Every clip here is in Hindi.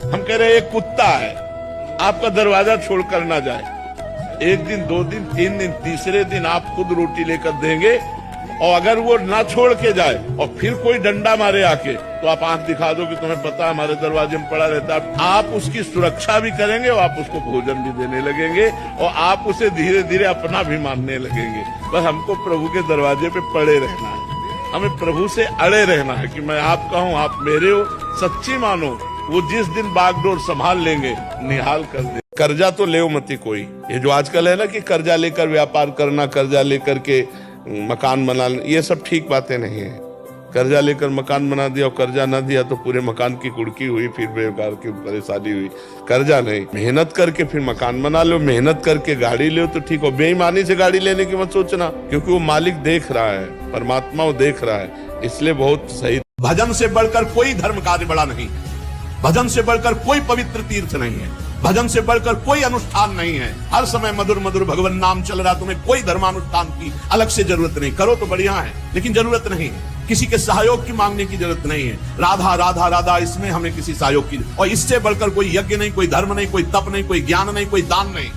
हम कह रहे हैं एक कुत्ता है, आपका दरवाजा छोड़कर ना जाए, एक दिन, 2 दिन, 3 दिन, तीसरे दिन आप खुद रोटी लेकर देंगे, और अगर वो ना छोड़ के जाए और फिर कोई डंडा मारे आके, तो आप आंख दिखा दो कि तुम्हें पता है हमारे दरवाजे में पड़ा रहता है। आप उसकी सुरक्षा भी करेंगे और आप उसको भोजन भी देने लगेंगे और आप उसे धीरे धीरे अपना भी मानने लगेंगे। बस हमको प्रभु के दरवाजे पे पड़े रहना है, हमें प्रभु से अड़े रहना है कि मैं आपका हूँ, आप मेरे हो, सच्ची मानो। वो जिस दिन बागडोर संभाल लेंगे, निहाल कर दे। कर्जा तो ले मती कोई, ये जो आजकल है ना कि कर्जा लेकर व्यापार करना, कर्जा लेकर के मकान बना, ये सब ठीक बातें नहीं है। कर्जा लेकर मकान बना दिया और कर्जा ना दिया तो पूरे मकान की कुड़की हुई, फिर बेकार की परेशानी हुई। कर्जा नहीं, मेहनत करके फिर मकान बना लो, मेहनत करके गाड़ी लो तो ठीक हो। बेईमानी से गाड़ी लेने की मत सोचना, क्योंकि वो मालिक देख रहा है, परमात्मा वो देख रहा है, इसलिए बहुत सही। भजन से बढ़कर कोई धर्म कार्य बड़ा नहीं है, भजन से बढ़कर कोई पवित्र तीर्थ नहीं है, भजन से बढ़कर कोई अनुष्ठान नहीं है। हर समय मधुर मधुर भगवान नाम चल रहा, तुम्हें कोई धर्मानुष्ठान की अलग से जरूरत नहीं। करो तो बढ़िया है, लेकिन जरूरत नहीं है, किसी के सहयोग की मांगने की जरूरत नहीं है। राधा राधा राधा, इसमें हमें किसी सहयोग की, और इससे बढ़कर कोई यज्ञ नहीं, कोई धर्म नहीं, कोई तप नहीं, कोई ज्ञान नहीं, कोई दान नहीं।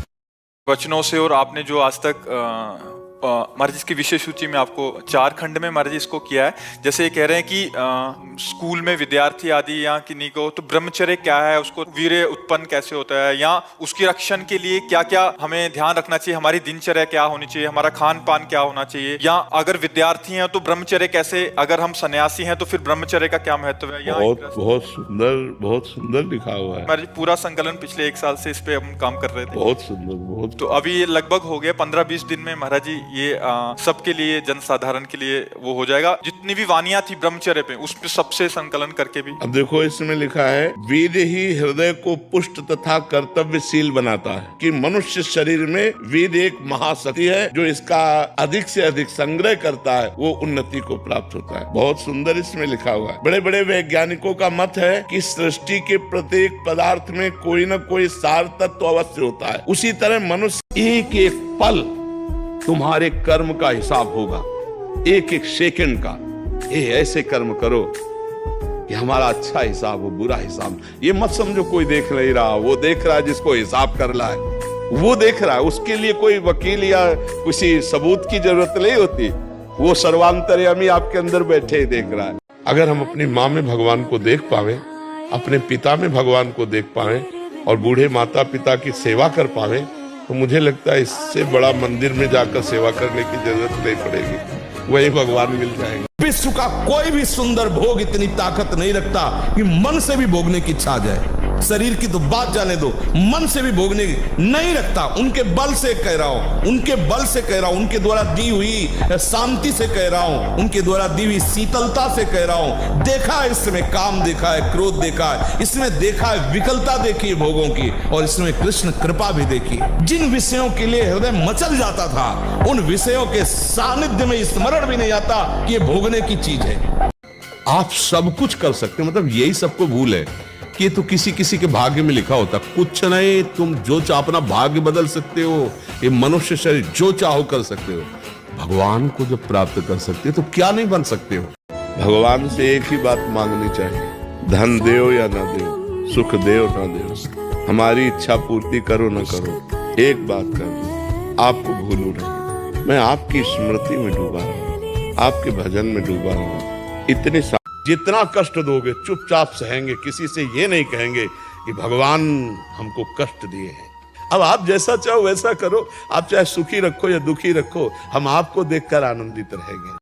वचनों से और आपने जो आज तक महाराज जी की विशेष सूची में आपको 4 खंड में महाराज जी इसको किया है। जैसे ये कह रहे हैं कि स्कूल में विद्यार्थी आदि या किन्हीं को तो ब्रह्मचर्य क्या है, उसको वीर्य उत्पन्न कैसे होता है, या उसकी रक्षण के लिए क्या क्या हमें ध्यान रखना चाहिए, हमारी दिनचर्या क्या होनी चाहिए, हमारा खान पान क्या होना चाहिए, या अगर विद्यार्थी हैं तो ब्रह्मचर्य कैसे, अगर हम सन्यासी हैं तो फिर ब्रह्मचर्य का क्या महत्व है। बहुत सुंदर लिखा हुआ है महाराज। पूरा संकलन पिछले 1 साल से इस पे हम काम कर रहे थे। बहुत सुंदर। तो अभी ये लगभग हो गया 15-20 दिन में महाराज जी ये सबके लिए, जनसाधारण के लिए वो हो जाएगा। जितनी भी वानियां थी ब्रह्मचर्य पे, उस पे सबसे संकलन करके भी। अब देखो इसमें लिखा है, वेद ही हृदय को पुष्ट तथा कर्तव्यशील बनाता है, कि मनुष्य शरीर में वेद एक महाशक्ति है, जो इसका अधिक से अधिक संग्रह करता है वो उन्नति को प्राप्त होता है। बहुत सुंदर इसमें लिखा हुआ है। बड़े बड़े वैज्ञानिकों का मत है कि सृष्टि के प्रत्येक पदार्थ में कोई न कोई सार तत्व अवश्य होता है। उसी तरह मनुष्य एक एक पल तुम्हारे कर्म का हिसाब होगा, एक एक सेकंड का। ये ऐसे कर्म करो कि हमारा अच्छा हिसाब हो, बुरा हिसाब। ये मत समझो कोई देख नहीं रहा, वो देख रहा है जिसको हिसाब कर रहा है, वो देख रहा है। उसके लिए कोई वकील या किसी सबूत की जरूरत नहीं होती, वो सर्वांतर्यामी आपके अंदर बैठे ही देख रहा है। अगर हम अपनी माँ में भगवान को देख पावे, अपने पिता में भगवान को देख पावे और बूढ़े माता पिता की सेवा कर पावे, तो मुझे लगता है इससे बड़ा मंदिर में जाकर सेवा करने की जरूरत नहीं पड़ेगी, वही भगवान मिल जाएंगे। विश्व का कोई भी सुंदर भोग इतनी ताकत नहीं रखता कि मन से भी भोगने की इच्छा आ जाए। शरीर की तो बात जाने दो, मन से भी भोगने की नहीं रखता। उनके बल से कह रहा हूं, उनके बल से कह रहा हूं, उनके द्वारा दी हुई शांति से कह रहा हूं, उनके द्वारा दी हुई शीतलता से कह रहा हूं। देखा है इसमें काम, देखा है क्रोध, देखा है इसमें, देखा है विकलता देखी है भोगों की, और इसमें कृष्ण कृपा भी देखी। जिन विषयों के लिए हृदय मचल जाता था, उन विषयों के सानिध्य में स्मरण भी नहीं आता कि ये भोगने की चीज है। आप सब कुछ कर सकते हो, मतलब यही सबको भूल है कि तो किसी किसी के भाग्य में लिखा होता। कुछ नहीं, तुम जो चाहो अपना भाग्य बदल सकते हो, ये मनुष्य शरीर जो चाहो कर सकते हो। भगवान को जब प्राप्त कर सकते हो तो क्या नहीं बन सकते हो। भगवान से एक ही बात मांगनी चाहिए, धन देओ या ना देओ, सुख देओ ना देओ, हमारी इच्छा पूर्ति करो ना करो, एक बात कर दो, आपको भूलू नहीं। मैं आपकी स्मृति में डूबा हूँ, आपके भजन में डूबा हूँ। इतने जितना कष्ट दोगे चुपचाप सहेंगे, किसी से ये नहीं कहेंगे कि भगवान हमको कष्ट दिए हैं। अब आप जैसा चाहो वैसा करो, आप चाहे सुखी रखो या दुखी रखो, हम आपको देखकर आनंदित रहेंगे।